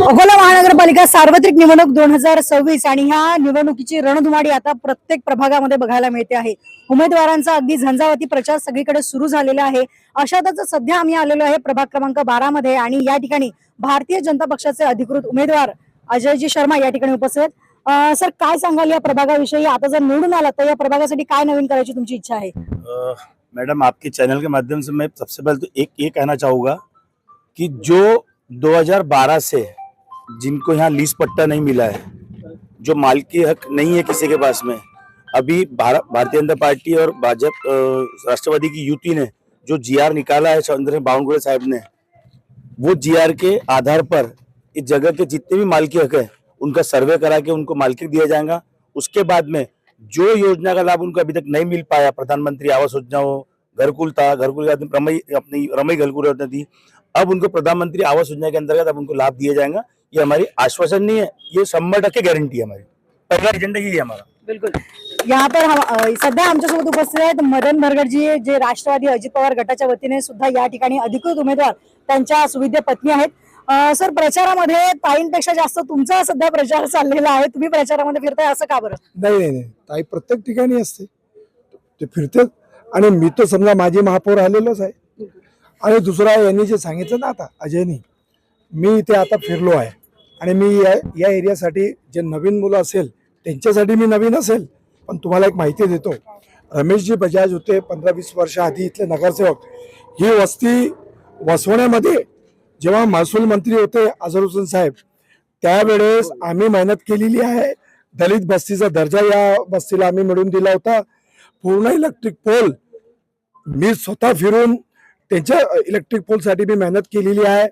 अकोला महानगरपालिका सार्वत्रिक निवडणूक 2026 आणि ह्या निवडणुकीची रणधुमाळी आता प्रत्येक प्रभागामध्ये बघायला मिळते आहे। उमेदवारांचा अगदी झंझावाती प्रचार सगळीकडे सुरू झालेला आहे। अशातच सध्या आम्ही आलेलो आहे प्रभाग क्रमांक 12 मध्ये आणि या ठिकाणी भारतीय जनता पक्षाचे अधिकृत उमेदवार अजयजी शर्मा या ठिकाणी उपस्थित आहेत। सर काय सांगाल या प्रभागाविषयी? आता जर निवडून आला तर या प्रभागासाठी काय नवीन करायची तुमची इच्छा आहे? मैडम, आपके चैनल के माध्यम से मैं सबसे पहले तो एक ये कहना चाहूँगा कि जो 2012 से जिनको यहाँ लीज पट्टा नहीं मिला है, जो मालकी हक नहीं है किसी के पास में, अभी भारतीय जनता पार्टी और भाजपा राष्ट्रवादी की युति ने जो जीआर निकाला है चंद्र बावनकुळे साहब ने, वो जीआर के आधार पर इस जगह के जितने भी मालकी हक है उनका सर्वे करा के उनको मालकी दिया जाएगा। उसके बाद में जो योजना का लाभ उनको अभी तक नहीं मिल पाया, प्रधानमंत्री आवास योजना हो, घरकुल था, घरकुल के बाद अपनी रमई घरकुल योजना थी, अब उनको प्रधानमंत्री आवास योजना के अंतर्गत अब उनको लाभ दिया जाएगा। ये हमारी आश्वासन नहीं है, ये 100% गारंटी है हमारी। पहला एजेंडा यही है हमारा। बिल्कुल। यहाँ पर सध्या आमच्यासोबत उपस्थित आहेत मदन भरगडजी, जे राष्ट्रवादी अजित पवार गटाच्या वतीने सुद्धा या ठिकाणी अधिकृत उमेदवार त्यांच्या सुविद्य पत्नी आहेत। सर, प्रचारामध्ये ताईंपेक्षा जास्त तुमचा सध्या प्रचार चाललेला आहे, तुम्ही प्रचारामध्ये फिरताय, असं का बरं? नाही, ताई प्रत्येक ठिकाणी असते, ते फिरतात आणि मी तर समजा माझी महापौर आलेलोच आहे। आणि दुसरा यांनी जे सांगितलं ना आता अजयनी, मी इथे आता फिरलो आहे आणि मी या एरियासाठी जे नवीन मुलं असेल त्यांच्यासाठी मी नवीन असेल, पण तुम्हाला एक माहिती देतो, रमेशजी बजाज होते 15-20 वर्ष आधी इथले नगरसेवक। ही वस्ती वसवण्यामध्ये जेव्हा महसूल मंत्री होते अझर हुसेन साहेब, त्यावेळेस आम्ही मेहनत केलेली आहे। दलित बस्तीचा दर्जा या बस्तीला आम्ही मिळवून दिला होता। पूर्ण इलेक्ट्रिक पोल मी स्वतः फिरून त्यांच्या इलेक्ट्रिक पोलसाठी मी मेहनत केलेली आहे।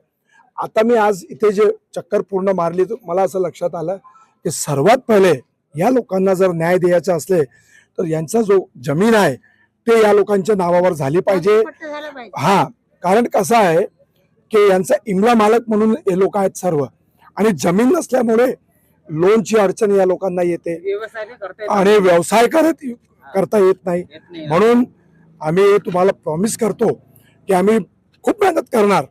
आता मी आज इथे जे चक्कर पूर्ण मारली तर मला असं लक्षात आलं की सर्वात पहिले या लोकांना जर न्याय द्यायचा असले तर यांचा जो जमीन आहे ते या लोकांच्या नावावर झाली पाहिजे। हा, कारण कसं आहे की यांचा इमला मालक म्हणून हे लोक आहेत सर्व, आणि जमीन नसल्यामुळे लोनची अडचण या लोकांना येते आणि व्यवसाय करता येत नाही। म्हणून आम्ही तुम्हाला प्रॉमिस करतो की आम्ही खूप मेहनत करणार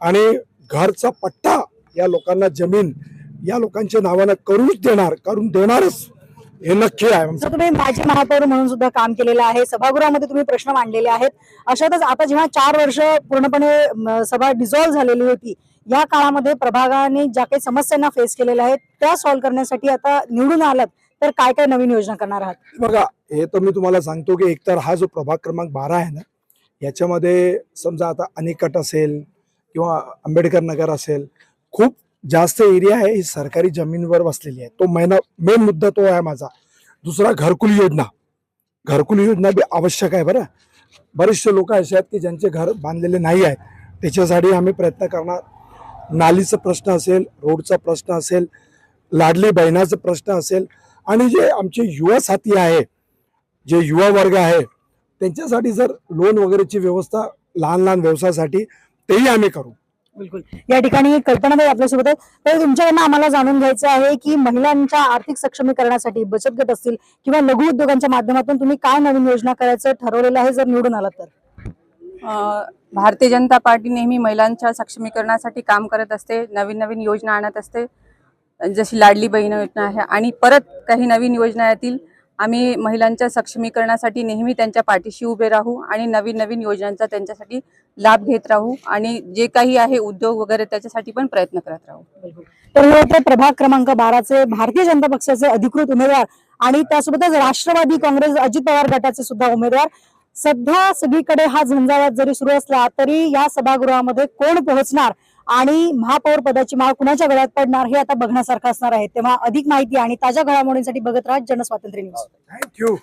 आणि घरचा पट्टा या लोकांना, जमीन या लोकांच्या नावानं करून देणारच, हे नक्की आहे। तुम्ही माजी महापौर म्हणून सुद्धा काम केलेलं आहे, सभागृहामध्ये तुम्ही प्रश्न मांडलेले आहेत। अशातच आता जेव्हा 4 वर्ष पूर्णपणे सभा डिझॉल्व्ह झालेली होती, या काळामध्ये प्रभागाने ज्या काही समस्यांना फेस केलेल्या आहेत त्या सॉल्व्ह करण्यासाठी आता निवडून आलात तर काय काय नवीन योजना करणार आहात? बघा, हे तर मी तुम्हाला सांगतो की एकतर हा जो प्रभाग क्रमांक 12 आहे ना, याच्यामध्ये समजा आता अनिकट असेल किंवा आंबेडकर नगर असेल, खूप जास्त एरिया आहे ही सरकारी जमीनवर बसलेली आहे। तो मेन मुद्दा तो आहे माझा। दुसरा, घरकुल योजना बी आवश्यक आहे बरं। बरेचसे लोक असे आहेत की ज्यांचे घर बांधलेले नाही आहेत, त्याच्यासाठी आम्ही प्रयत्न करणार। नालीचा प्रश्न असेल, रोडचा प्रश्न असेल, लाडली बहिणाचा प्रश्न असेल, आणि जे आमचे युवा साथी आहे, जे युवा वर्ग आहे, त्यांच्यासाठी जर लोन वगैरेची व्यवस्था लहान व्यवसायासाठी तेही आम्ही करू। बिलकुल। या ठिकाणी कल्पनाबाई आपल्यासोबत आहेत, तर तुमच्याकडनं आम्हाला जाणून घ्यायचं आहे की महिलांच्या आर्थिक सक्षमीकरणासाठी बचत गट असतील किंवा लघु उद्योगांच्या माध्यमातून तुम्ही काय नवीन योजना करायचं ठरवलेलं आहे जर निवडून आलात तर? भारतीय जनता पार्टी नेहमी महिलांच्या सक्षमीकरणासाठी काम करत असते, नवीन योजना आणत असते, जशी लाडली बहीण योजना आहे आणि परत काही नवीन योजना येतील। आम्ही महिलांच्या सक्षमीकरणासाठी नेहमी त्यांच्या पाठीशी उभे राहू आणि नवीन योजनांचा त्यांच्यासाठी लाभ घेत राहू आणि जे काही आहे उद्योग वगैरे त्याच्यासाठी पण प्रयत्न करत राहू। तर हे होते प्रभाग क्रमांक 12 चे भारतीय जनता पक्षाचे अधिकृत उमेदवार आणि त्यासोबतच राष्ट्रवादी काँग्रेस अजित पवार गटाचे सुद्धा उमेदवार। सध्या सगळीकडे हा झंझावात जरी सुरू असला तरी या सभागृहामध्ये कोण पोहोचणार आणि महापौर पदाची माळ कुणाच्या गळ्यात पडणार हे आता बघण्यासारखं असणार आहे। तेव्हा अधिक माहिती आणि ताज्या घडामोडींसाठी बघत राहा जनस्वातंत्र्य न्यूज। थँक्यू।